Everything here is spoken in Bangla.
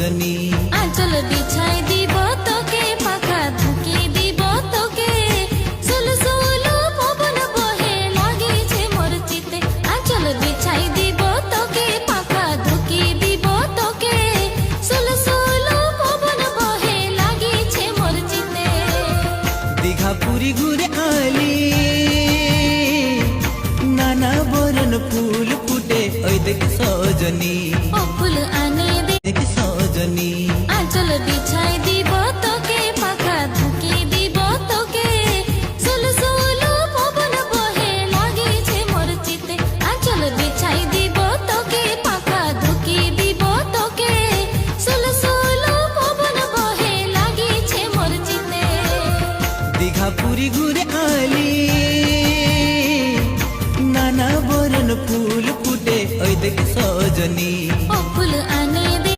সজনী। আঁচল বিছাই দিব তোকে, পাখা ঢুকি দিব তোকে, সুলু সুলু পবন বহে লাগিছে মোর চিতে। আঁচল বিছাই দিব তোকে, পাখা ঢুকি দিব তোকে, সুলু সুলু পবন বহে লাগিছে মোর চিতে। দীঘা পুরী ঘুরে আলি, নানা বরণ ফুল ফুটে ওই দেখ সজনী। ও ফুল আনে দেখ সজনী। আঁচল বিছাই দিব তোকে, পাখা ঢুকি দিব তোকে, সুলু সুলু পবন বহে লাগিছে মোর চিতে। আঁচল বিছাই দিব তোকে, পাখা ঢুকি দিব তোকে, সুলু সুলু পবন বহে লাগিছে মোর চিতে। দীঘা পুরী ঘুরে আলি, নানা বরণ ফুল ফুটে ওই দেখ সজনী।